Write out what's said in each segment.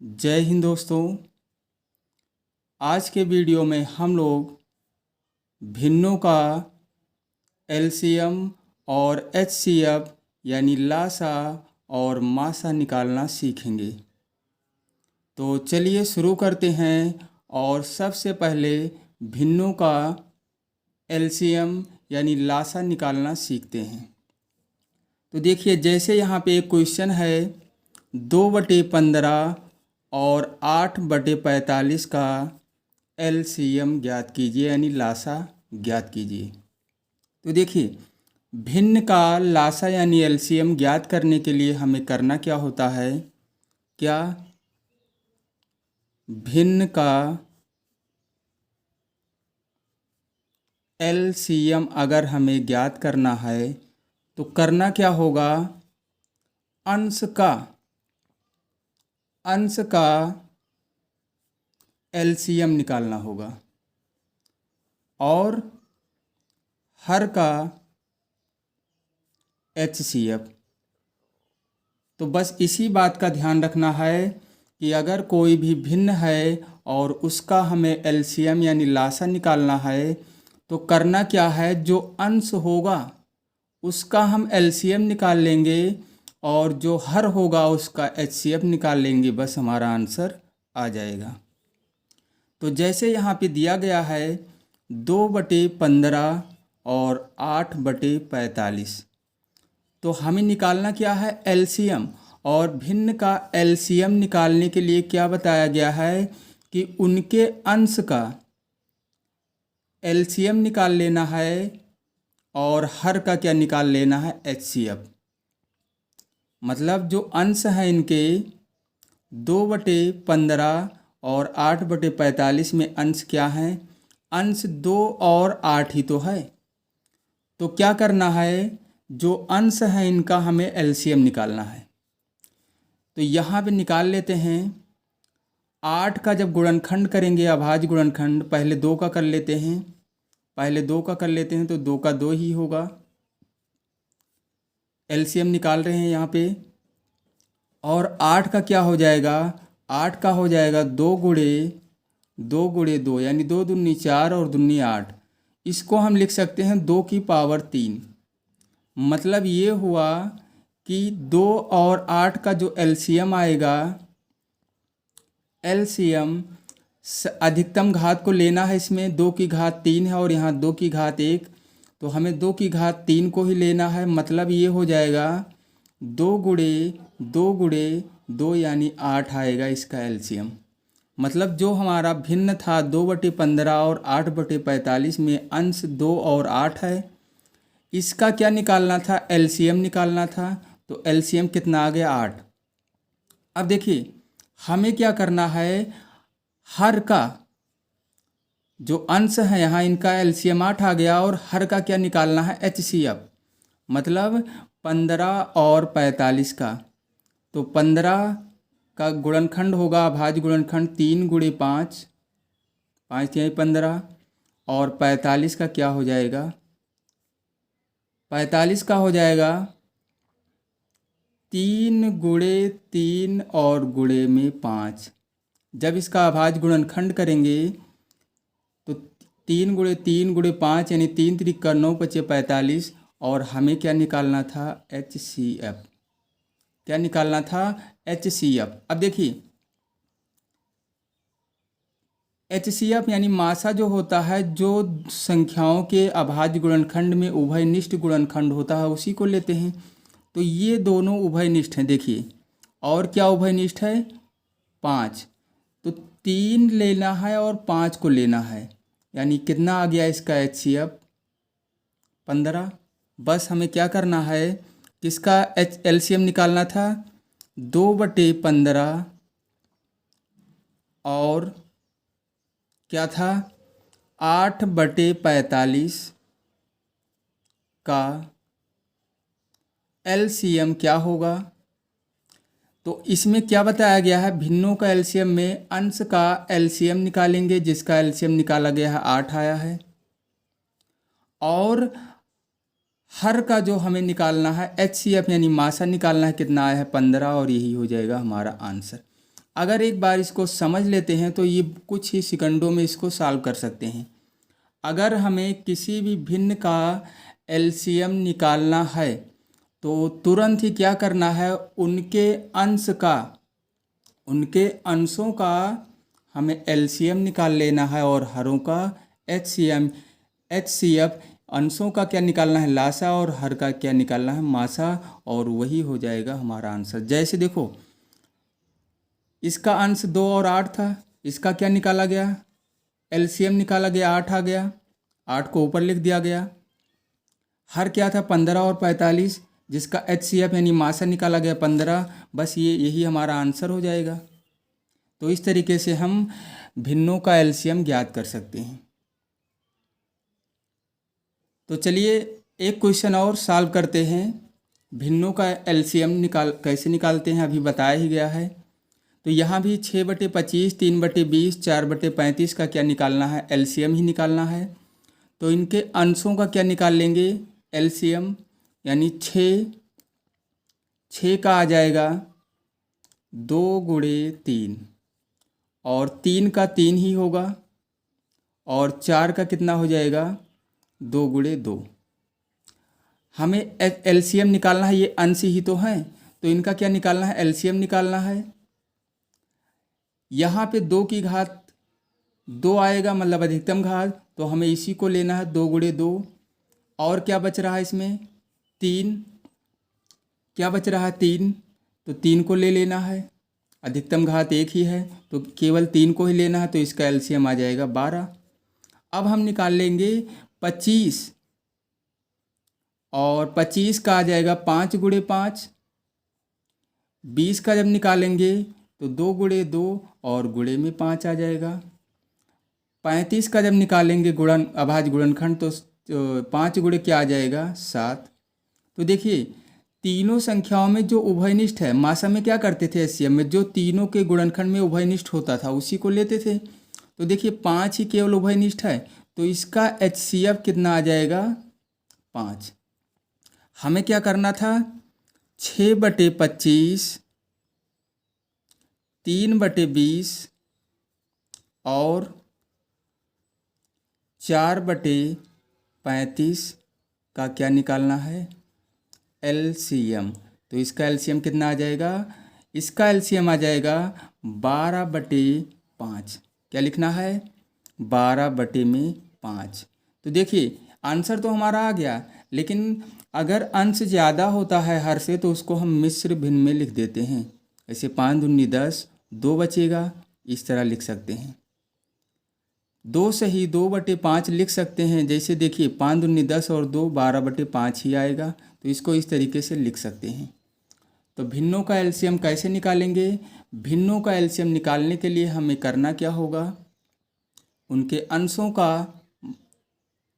जय हिंद दोस्तों। आज के वीडियो में हम लोग भिन्नों का एलसीएम और एचसीएफ यानी लासा और मासा निकालना सीखेंगे। तो चलिए शुरू करते हैं और सबसे पहले भिन्नों का एलसीएम यानी लासा निकालना सीखते हैं। तो देखिए, जैसे यहाँ पे एक क्वेश्चन है 2/15 और 8/45 का एलसीएम ज्ञात कीजिए यानी लासा ज्ञात कीजिए। तो देखिए, भिन्न का लासा यानी एलसीएम ज्ञात करने के लिए हमें करना क्या होता है, क्या भिन्न का एलसीएम अगर हमें ज्ञात करना है तो करना क्या होगा, अंश का एलसीएम निकालना होगा और हर का एचसीएफ। तो बस इसी बात का ध्यान रखना है कि अगर कोई भी भिन्न है और उसका हमें एलसीएम यानी लासा निकालना है तो करना क्या है, जो अंश होगा उसका हम एलसीएम निकाल लेंगे और जो हर होगा उसका एचसीएफ निकाल लेंगे, बस हमारा आंसर आ जाएगा। तो जैसे यहाँ पे दिया गया है 2/15 और 8/45, तो हमें निकालना क्या है, एलसीएम। और भिन्न का एलसीएम निकालने के लिए क्या बताया गया है कि उनके अंश का एलसीएम निकाल लेना है और हर का क्या निकाल लेना है, एचसीएफ। मतलब जो अंश है इनके 2/15 और 8/45 में अंश क्या है, अंश 2 और 8 ही तो है। तो क्या करना है, जो अंश है इनका हमें एलसीएम निकालना है। तो यहाँ पे निकाल लेते हैं। 8 का जब गुणनखंड करेंगे, अभाज्य गुणनखंड, पहले 2 का कर लेते हैं, तो 2 का 2 ही होगा। एलसीएम निकाल रहे हैं यहाँ पे। और 8 का क्या हो जाएगा, 8 का हो जाएगा 2 गुणे 2 यानी 2 दूनी 4 और दूनी 8। इसको हम लिख सकते हैं 2 की पावर 3। मतलब ये हुआ कि 2 और 8 का जो एलसीएम आएगा, एलसीएम अधिकतम घात को लेना है। इसमें 2 की घात 3 है और यहाँ 2 की घात 1, तो हमें 2 की घात 3 को ही लेना है। मतलब ये हो जाएगा 2 गुणे 2 यानी 8 आएगा इसका एलसीएम। मतलब जो हमारा भिन्न था 2/15 और 8/45 में अंश 2 और 8 है, इसका क्या निकालना था, एलसीएम निकालना था। तो एलसीएम कितना आ गया, 8। अब देखिए, हमें क्या करना है, हर का जो अंश है यहाँ इनका एलसीएम 8 आ गया और हर का क्या निकालना है, एचसीएफ। मतलब 15 और 45 का। तो 15 का गुणनखंड होगा, अभाज्य गुणनखंड 3 गुणे 5, 5 यानी 15। और 45 का क्या हो जाएगा, 45 का हो जाएगा 3 गुणे 3 और गुणे में 5। जब इसका अभाज्य गुणनखंड करेंगे तो 3 गुणे 3 गुणे 5 यानी 3 त्रिक 9 × 5 45। और हमें क्या निकालना था, एचसीएफ। क्या निकालना था, एचसीएफ। अब देखिए, एचसीएफ यानी मासा जो होता है, जो संख्याओं के अभाज्य गुणनखंड में उभयनिष्ठ गुणनखंड होता है उसी को लेते हैं। तो ये दोनों उभयनिष्ठ हैं। देखिए, और क्या उभयनिष्ठ है, 5। तो 3 लेना है और 5 को लेना है, यानी कितना आ गया इसका एचसीएफ, 15। बस हमें क्या करना है, किसका एलसीएम निकालना था, 2/15 और क्या था, 8/45 का एलसीएम क्या होगा। तो इसमें क्या बताया गया है, भिन्नों का एलसीएम में अंश का एलसीएम निकालेंगे, जिसका एलसीएम निकाला गया है 8 आया है। और हर का जो हमें निकालना है, एचसीएफ यानी मासा निकालना है, कितना आया है, 15। और यही हो जाएगा हमारा आंसर। अगर एक बार इसको समझ लेते हैं तो ये कुछ ही सेकंडों में इसको सॉल्व कर सकते हैं। अगर हमें किसी भी भिन्न का एलसीएम निकालना है तो तुरंत ही क्या करना है, उनके अंशों का हमें एलसीएम निकाल लेना है और हरों का एचसीएफ। अंशों का क्या निकालना है, लासा, और हर का क्या निकालना है, मासा, और वही हो जाएगा हमारा आंसर। जैसे देखो इसका अंश 2 और 8 था, इसका क्या निकाला गया, एलसीएम निकाला गया, 8 आ गया, 8 को ऊपर लिख दिया गया। हर क्या था, 15 और 45, जिसका एचसीएफ यानी मासा निकाला गया 15। बस यही हमारा आंसर हो जाएगा। तो इस तरीके से हम भिन्नों का एलसीएम ज्ञात कर सकते हैं। तो चलिए एक क्वेश्चन और सॉल्व करते हैं। भिन्नों का एलसीएम कैसे निकालते हैं अभी बताया ही गया है। तो यहाँ भी 6/25, 3/20, 4/35 का क्या निकालना है, एलसीएम ही निकालना है। तो इनके अंशों का क्या निकाल लेंगे, एलसीएम, यानी 6 का आ जाएगा 2 × 3, और 3 का 3 ही होगा, और 4 का कितना हो जाएगा, 2 × 2। हमें एलसीएम निकालना है, ये अंश ही तो हैं, तो इनका क्या निकालना है, एलसीएम निकालना है। यहाँ पे 2 की घात 2 आएगा, मतलब अधिकतम घात, तो हमें इसी को लेना है 2 × 2। और क्या बच रहा है इसमें, 3, क्या बच रहा है 3, तो 3 को ले लेना है, अधिकतम घात 1 ही है तो केवल 3 को ही लेना है, तो इसका एलसीएम आ जाएगा 12। अब हम निकाल लेंगे 25, और 25 का आ जाएगा 5 × 5। 20 का जब निकालेंगे तो 2 × 2 और गुणे में 5 आ जाएगा। 35 का जब निकालेंगे अभाज्य गुणनखंड तो 5 गुणे क्या आ जाएगा, 7। तो देखिए तीनों संख्याओं में जो उभयनिष्ठ है, मासा में क्या करते थे, एचसीएफ में जो तीनों के गुणनखंड में उभयनिष्ठ होता था उसी को लेते थे। तो देखिए 5 ही केवल उभयनिष्ठ है, तो इसका एचसीएफ कितना आ जाएगा, 5। हमें क्या करना था, 6/25, 3/20 और 4/35 का क्या निकालना है, एलसीएम। तो इसका एलसीएम कितना आ जाएगा, इसका एलसीएम आ जाएगा 12/5। क्या लिखना है, 12/5। तो देखिए आंसर तो हमारा आ गया, लेकिन अगर अंश ज़्यादा होता है हर से तो उसको हम मिश्र भिन्न में लिख देते हैं। ऐसे 5 दूनी 10, 2 बचेगा, इस तरह लिख सकते हैं। 2 से ही 2/5 लिख सकते हैं। जैसे देखिए 5 दूनी 10 और 2 12/5 ही आएगा, तो इसको इस तरीके से लिख सकते हैं। तो भिन्नों का एलसीएम कैसे निकालेंगे, भिन्नों का एलसीएम निकालने के लिए हमें करना क्या होगा, उनके अंशों का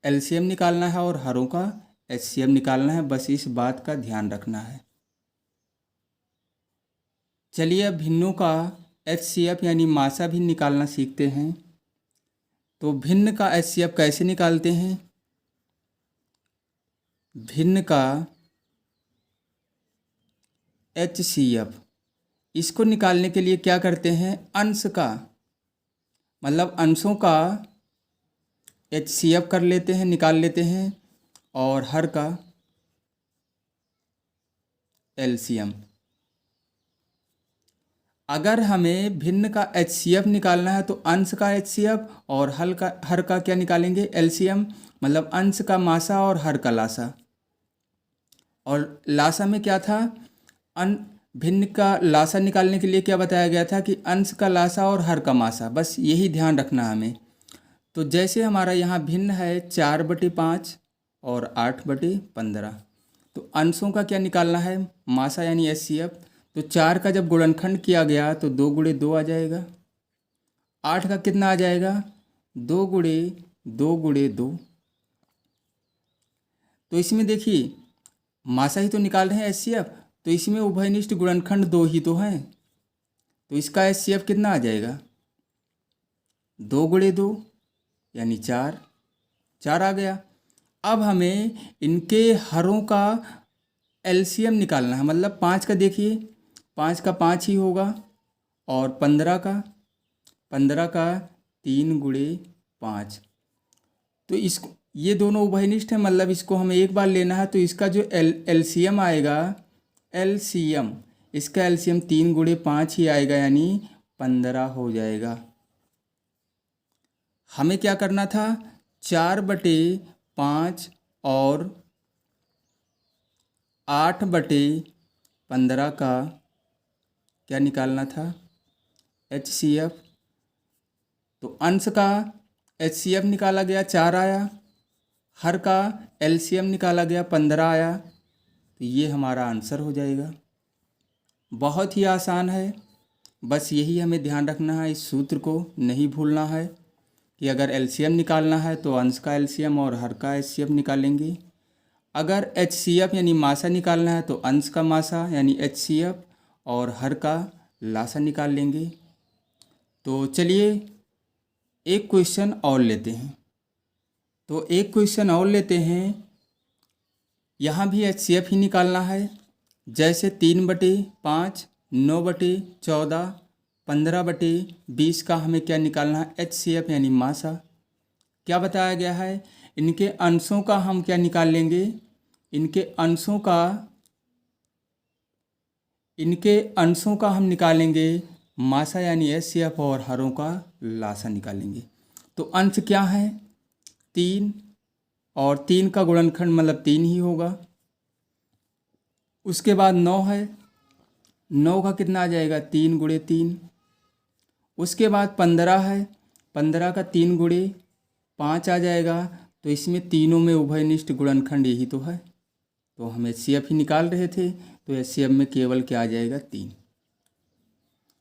एलसीएम निकालना है और हरों का एचसीएफ निकालना है। बस इस बात का ध्यान रखना है। चलिए अब भिन्नों का एचसीएफ यानी मासा भी निकालना सीखते हैं। तो भिन्न का एचसीएफ कैसे निकालते हैं, भिन्न का एचसीएफ, इसको निकालने के लिए क्या करते हैं, अंश का मतलब अंशों का एचसीएफ कर लेते हैं, निकाल लेते हैं, और हर का एलसीएम। अगर हमें भिन्न का एचसीएफ निकालना है तो अंश का एचसीएफ और हर का क्या निकालेंगे, एलसीएम, मतलब अंश का मासा और हर का लासा। और लासा में क्या था, भिन्न का लासा निकालने के लिए क्या बताया गया था कि अंश का लासा और हर का मासा, बस यही ध्यान रखना हमें। तो जैसे हमारा यहाँ भिन्न है 4/5 और 8/15, तो अंशों का क्या निकालना है, मासा यानी एचसीएफ। तो 4 का जब गुणनखंड किया गया तो 2 × 2 आ जाएगा। 8 का कितना आ जाएगा, 2 × 2 × 2। तो इसमें देखिए मासा ही तो निकाल रहे हैं एचसीएफ, तो इसमें उभयनिष्ठ गुणनखंड 2 ही तो हैं, तो इसका एचसीएफ कितना आ जाएगा, 2 × 2 यानी 4 आ गया। अब हमें इनके हरों का एलसीएम निकालना है, मतलब 5 का देखिए 5 का 5 ही होगा, और 15 का 3 गुणे 5। तो इसको, ये दोनों उभयनिष्ठ है, मतलब इसको हमें एक बार लेना है। तो इसका जो एलसीएम आएगा, एलसीएम, इसका एलसीएम 3 गुणे 5 ही आएगा, यानी 15 हो जाएगा। हमें क्या करना था, 4/5 और 8/15 का क्या निकालना था, HCF। तो अंश का HCF निकाला गया, 4 आया। हर का LCM निकाला गया, 15 आया। तो ये हमारा आंसर हो जाएगा। बहुत ही आसान है, बस यही हमें ध्यान रखना है, इस सूत्र को नहीं भूलना है कि अगर LCM निकालना है तो अंश का LCM और हर का HCF निकालेंगे। अगर HCF यानी मासा निकालना है तो अंश का मासा यानी HCF और हर का लासा निकाल लेंगे। तो चलिए एक क्वेश्चन और लेते हैं। यहाँ भी HCF ही निकालना है। जैसे 3/5, 9/14, 15/20 का हमें क्या निकालना है, HCF यानी मासा। क्या बताया गया है, इनके अंशों का हम क्या निकाल लेंगे, इनके अंशों का हम निकालेंगे मासा यानी HCF और हरों का लासा निकालेंगे। तो अंश क्या है, 3, और 3 का गुणनखंड मतलब 3 ही होगा। उसके बाद 9 है, 9 का कितना आ जाएगा, 3 गुणे 3। उसके बाद 15 है, 15 का 3 गुणे 5 आ जाएगा। तो इसमें तीनों में उभयनिष्ठ गुणनखंड यही तो है, तो हम HCF ही निकाल रहे थे। तो HCF में केवल क्या आ जाएगा, 3।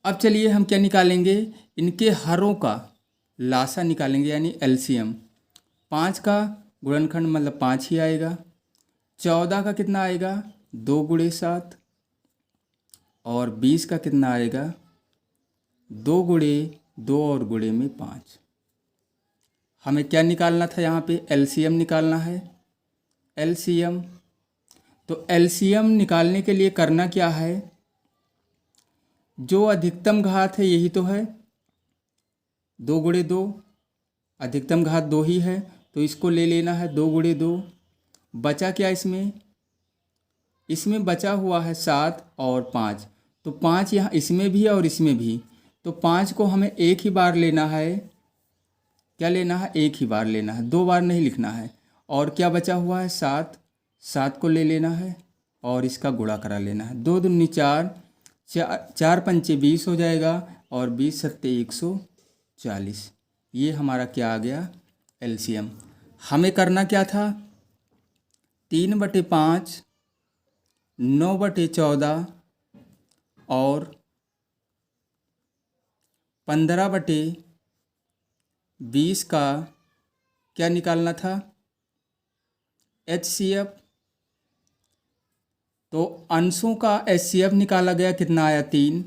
अब चलिए हम क्या निकालेंगे, इनके हरों का लासा निकालेंगे यानी LCM। 5 का गुणनखंड मतलब 5 ही आएगा। 14 का कितना आएगा, 2 गुणे 7। और 20 का कितना आएगा, 2 गुणे 2 और गुणे में 5। हमें क्या निकालना था, यहाँ पे LCM निकालना है, LCM। तो LCM निकालने के लिए करना क्या है, जो अधिकतम घात है यही तो है, 2 गुणे 2, अधिकतम घात 2 ही है, तो इसको ले लेना है 2 गुणे 2। बचा क्या इसमें बचा हुआ है 7 और 5। तो 5 यहाँ इसमें भी है और इसमें भी, तो 5 को हमें एक ही बार लेना है। क्या लेना है, एक ही बार लेना है, 2 बार नहीं लिखना है। और क्या बचा हुआ है, 7, 7 को ले लेना है और इसका गुणा करा लेना है। 2 दूनी 4, 4 पंचे 20 हो जाएगा और 20 सत्ते 140। ये हमारा क्या आ गया, LCM। हमें करना क्या था, 3/5, 9/14 और 15/20 का क्या निकालना था, HCF। तो अंशों का HCF निकाला गया, कितना आया, 3।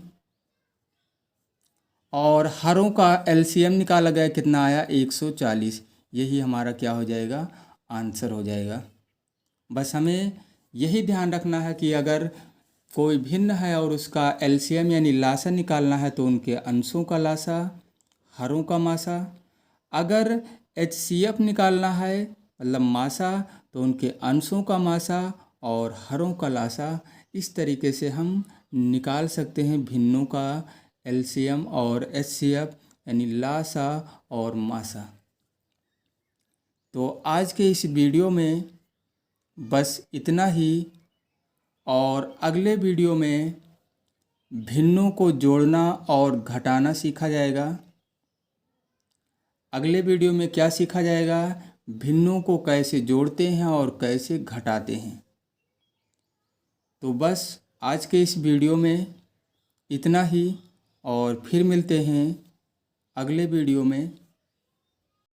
और हरों का LCM निकाला गया, कितना आया, 140। यही हमारा क्या हो जाएगा, आंसर हो जाएगा। बस हमें यही ध्यान रखना है कि अगर कोई भिन्न है और उसका LCM यानी लासा निकालना है तो उनके अंशों का लासा, हरों का मासा। अगर HCF निकालना है मतलब मासा, तो उनके अंशों का मासा और हरों का लासा। इस तरीके से हम निकाल सकते हैं भिन्नों का LCM और HCF यानी लासा और मासा। तो आज के इस वीडियो में बस इतना ही, और अगले वीडियो में भिन्नों को जोड़ना और घटाना सीखा जाएगा। अगले वीडियो में क्या सीखा जाएगा, भिन्नों को कैसे जोड़ते हैं और कैसे घटाते हैं। तो बस आज के इस वीडियो में इतना ही, और फिर मिलते हैं अगले वीडियो में।